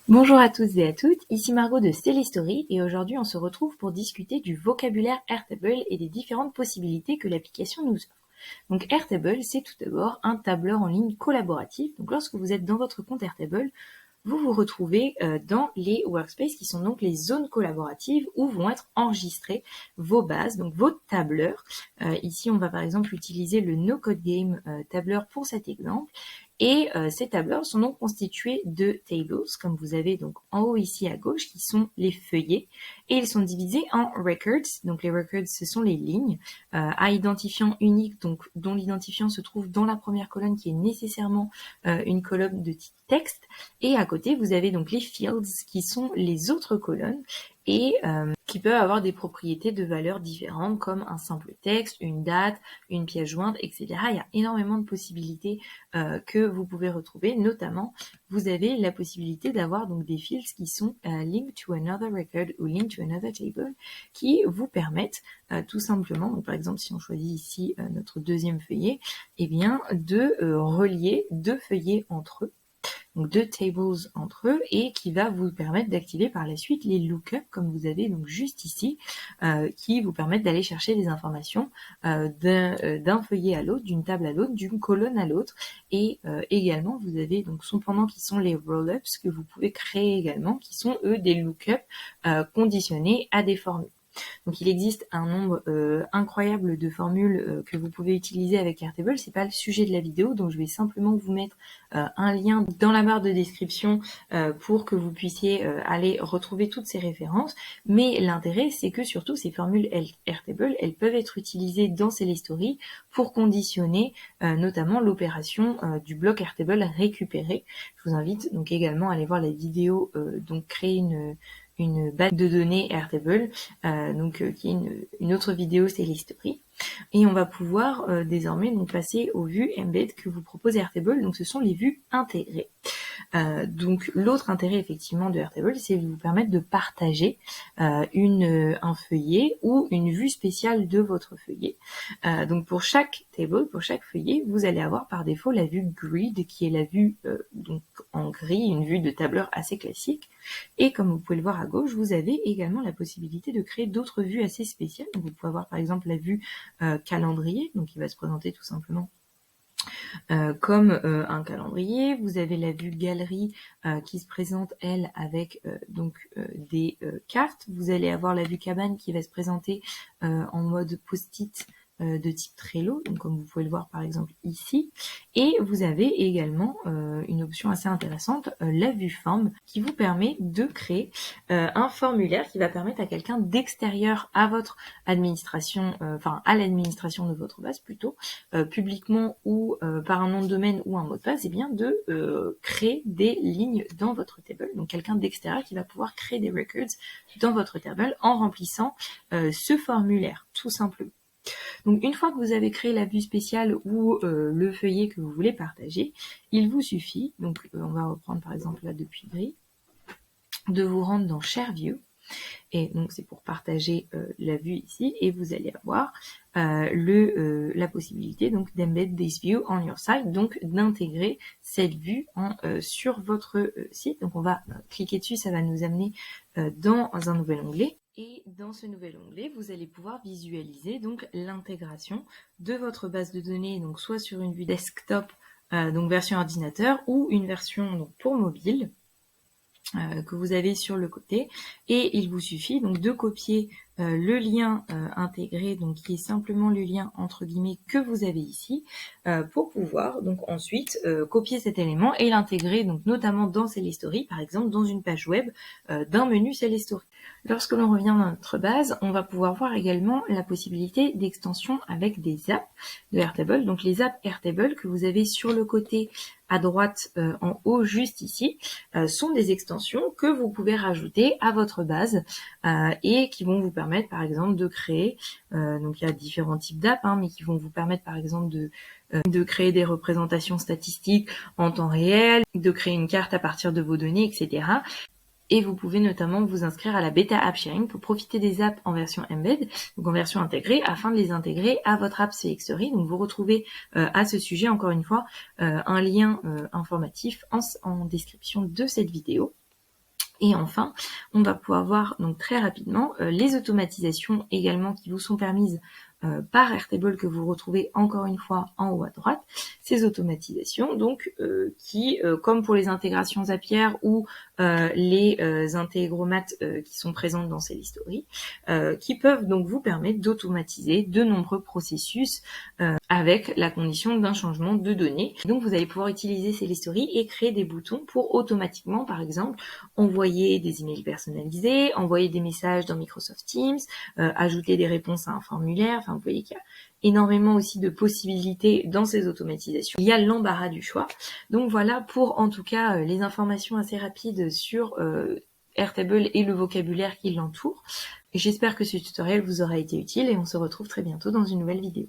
Bonjour à tous et à toutes, ici Margot de Célistory et aujourd'hui on se retrouve pour discuter du vocabulaire Airtable et des différentes possibilités que l'application nous offre. Donc Airtable, c'est tout d'abord un tableur en ligne collaboratif. Donc lorsque vous êtes dans votre compte Airtable, vous vous retrouvez dans les workspaces qui sont donc les zones collaboratives où vont être enregistrées vos bases, donc vos tableurs. Ici, on va par exemple utiliser le No Code Game tableur pour cet exemple. Et ces tableurs sont donc constitués de tables, comme vous avez donc en haut ici à gauche, qui sont les feuillets. Et ils sont divisés en records. Donc les records, ce sont les lignes à identifiant unique, donc dont l'identifiant se trouve dans la première colonne qui est nécessairement une colonne de type texte. Et à côté, vous avez donc les fields qui sont les autres colonnes et qui peuvent avoir des propriétés de valeurs différentes comme un simple texte, une date, une pièce jointe, etc. Il y a énormément de possibilités que vous pouvez retrouver. Notamment, vous avez la possibilité d'avoir donc des fields qui sont linked to another record ou linked to another table qui vous permettent tout simplement, donc par exemple si on choisit ici notre deuxième feuillet, eh bien de relier deux feuillets entre eux. Donc deux tables entre eux et qui va vous permettre d'activer par la suite les lookups comme vous avez donc juste ici qui vous permettent d'aller chercher des informations d'un feuillet à l'autre, d'une table à l'autre, d'une colonne à l'autre et également vous avez donc son pendant qui sont les roll-ups que vous pouvez créer également qui sont eux des lookups conditionnés à des formules. Donc il existe un nombre incroyable de formules que vous pouvez utiliser avec Airtable. C'est pas le sujet de la vidéo, donc je vais simplement vous mettre un lien dans la barre de description pour que vous puissiez aller retrouver toutes ces références. Mais l'intérêt, c'est que surtout ces formules Airtable, elles peuvent être utilisées dans Célistory pour conditionner notamment l'opération du bloc Airtable récupéré. Je vous invite donc également à aller voir la vidéo donc créer une base de données Airtable, qui est une autre vidéo Célistory. Et on va pouvoir désormais donc passer aux vues embed que vous propose Airtable. Donc ce sont les vues intégrées. Donc l'autre intérêt effectivement de Airtable, c'est de vous permettre de partager un feuillet ou une vue spéciale de votre feuillet. Donc pour chaque table, pour chaque feuillet, vous allez avoir par défaut la vue grid qui est la vue donc en gris, une vue de tableur assez classique. Et comme vous pouvez le voir à gauche, vous avez également la possibilité de créer d'autres vues assez spéciales. Donc vous pouvez avoir par exemple la vue calendrier, donc qui va se présenter tout simplement comme un calendrier. Vous avez la vue galerie qui se présente elle avec des cartes. Vous allez avoir la vue cabane qui va se présenter en mode post-it de type Trello, donc comme vous pouvez le voir par exemple ici. Et vous avez également une option assez intéressante, la vue forme, qui vous permet de créer un formulaire qui va permettre à quelqu'un d'extérieur à votre administration, à l'administration de votre base plutôt, publiquement ou par un nom de domaine ou un mot de passe, et bien de créer des lignes dans votre table. Donc quelqu'un d'extérieur qui va pouvoir créer des records dans votre table en remplissant ce formulaire, tout simplement. Donc une fois que vous avez créé la vue spéciale ou le feuillet que vous voulez partager, il vous suffit, donc on va reprendre par exemple là depuis gris, de vous rendre dans Share View. Et donc c'est pour partager la vue ici et vous allez avoir la possibilité donc d'embed this view on your site, donc d'intégrer cette vue sur votre site. Donc on va cliquer dessus, ça va nous amener dans un nouvel onglet. Et dans ce nouvel onglet, vous allez pouvoir visualiser donc l'intégration de votre base de données, donc soit sur une vue desktop, donc version ordinateur, ou une version donc pour mobile. Que vous avez sur le côté et il vous suffit donc de copier le lien intégré, donc qui est simplement le lien entre guillemets que vous avez ici pour pouvoir donc ensuite copier cet élément et l'intégrer donc notamment dans Célistory, par exemple dans une page web d'un menu Célistory. Lorsque l'on revient dans notre base, on va pouvoir voir également la possibilité d'extension avec des apps de Airtable. Donc les apps Airtable que vous avez sur le côté à droite en haut juste ici sont des extensions que vous pouvez rajouter à votre base et qui vont vous permettre par exemple de créer, donc il y a différents types d'apps mais qui vont vous permettre par exemple de créer des représentations statistiques en temps réel, de créer une carte à partir de vos données, etc. Et vous pouvez notamment vous inscrire à la bêta app sharing pour profiter des apps en version embed, donc en version intégrée, afin de les intégrer à votre app Célistory. Donc vous retrouvez à ce sujet, encore une fois, un lien informatif en description de cette vidéo. Et enfin, on va pouvoir voir donc très rapidement les automatisations également qui vous sont permises par Airtable, que vous retrouvez encore une fois en haut à droite. Ces automatisations donc qui, comme pour les intégrations Zapier ou les intégromates qui sont présentes dans Cell-History, qui peuvent donc vous permettre d'automatiser de nombreux processus avec la condition d'un changement de données. Donc vous allez pouvoir utiliser Cell-History et créer des boutons pour automatiquement, par exemple, envoyer des emails personnalisés, envoyer des messages dans Microsoft Teams, ajouter des réponses à un formulaire. Enfin, vous voyez qu'il y a énormément aussi de possibilités dans ces automatisations. Il y a l'embarras du choix. Donc voilà pour en tout cas les informations assez rapides sur Airtable et le vocabulaire qui l'entoure. J'espère que ce tutoriel vous aura été utile et on se retrouve très bientôt dans une nouvelle vidéo.